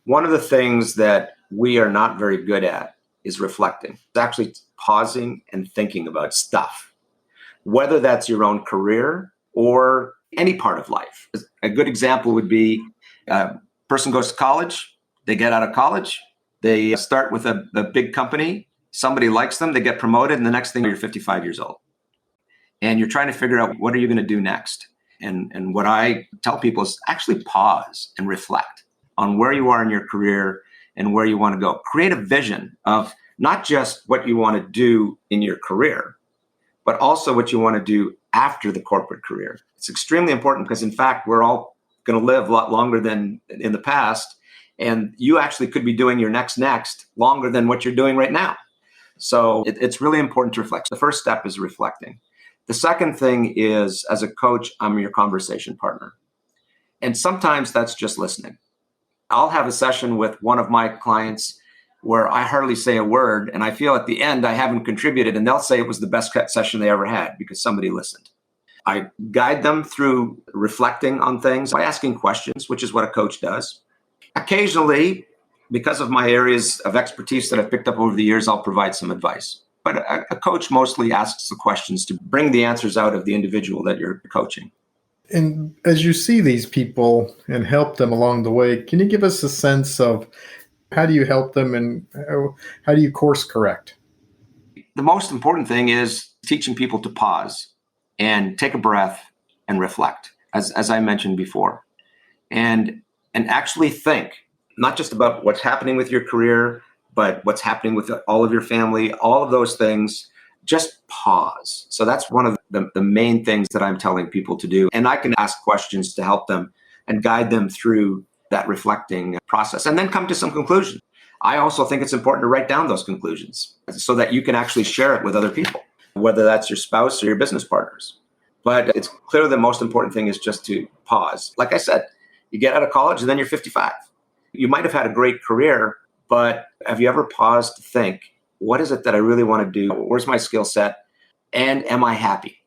One of the things that we are not very good at is reflecting. It's actually pausing and thinking about stuff, whether that's your own career or any part of life. A good example would be a person goes to college, they get out of college, they start with a big company, somebody likes them, they get promoted, and the next thing you're 55 years old. And you're trying to figure out what are you going to do next. And what I tell people is actually pause and reflect on where you are in your career and where you want to go. Create a vision of not just what you want to do in your career, but also what you want to do after the corporate career. It's extremely important because, in fact, we're all going to live a lot longer than in the past. And you actually could be doing your next longer than what you're doing right now. So it's really important to reflect. The first step is reflecting. The second thing is, as a coach, I'm your conversation partner. And sometimes that's just listening. I'll have a session with one of my clients where I hardly say a word, and I feel at the end I haven't contributed, and they'll say it was the best session they ever had because somebody listened. I guide them through reflecting on things by asking questions, which is what a coach does. Occasionally, because of my areas of expertise that I've picked up over the years, I'll provide some advice. But a coach mostly asks the questions to bring the answers out of the individual that you're coaching. And as you see these people and help them along the way, can you give us a sense of how do you help them and how do you course correct? The most important thing is teaching people to pause and take a breath and reflect, as I mentioned before, and actually think not just about what's happening with your career, but what's happening with all of your family, all of those things. Just pause. So that's one of the main things that I'm telling people to do. And I can ask questions to help them and guide them through that reflecting process and then come to some conclusion. I also think it's important to write down those conclusions so that you can actually share it with other people, whether that's your spouse or your business partners. But it's clear the most important thing is just to pause. Like I said, you get out of college and then you're 55. You might have had a great career, but have you ever paused to think, what is it that I really want to do? Where's my skill set? And am I happy?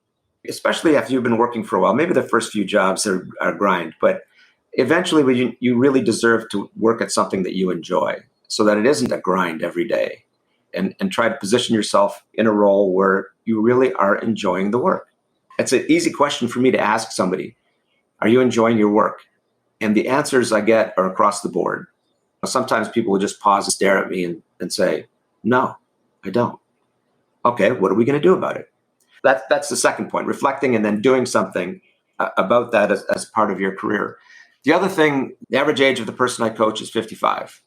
Especially after you've been working for a while. Maybe the first few jobs are grind, but eventually you really deserve to work at something that you enjoy so that it isn't a grind every day. And try to position yourself in a role where you really are enjoying the work. It's an easy question for me to ask somebody, are you enjoying your work? And the answers I get are across the board. Sometimes people will just pause and stare at me and say, no, I don't. Okay, what are we going to do about it? That's the second point, reflecting and then doing something about that as part of your career. The other thing, the average age of the person I coach is 55.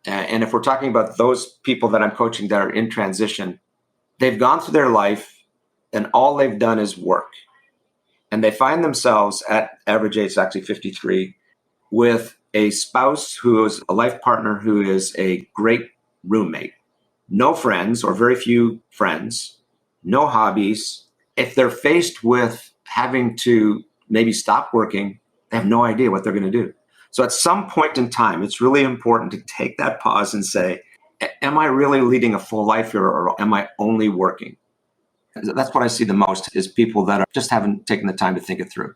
And if we're talking about those people that I'm coaching that are in transition, they've gone through their life and all they've done is work. And they find themselves at average age, actually 53, with a spouse who is a life partner who is a great roommate. No friends or very few friends, no hobbies. If they're faced with having to maybe stop working, they have no idea what they're going to do. So at some point in time, it's really important to take that pause and say, am I really leading a full life here or am I only working? That's what I see the most is people that just haven't taken the time to think it through.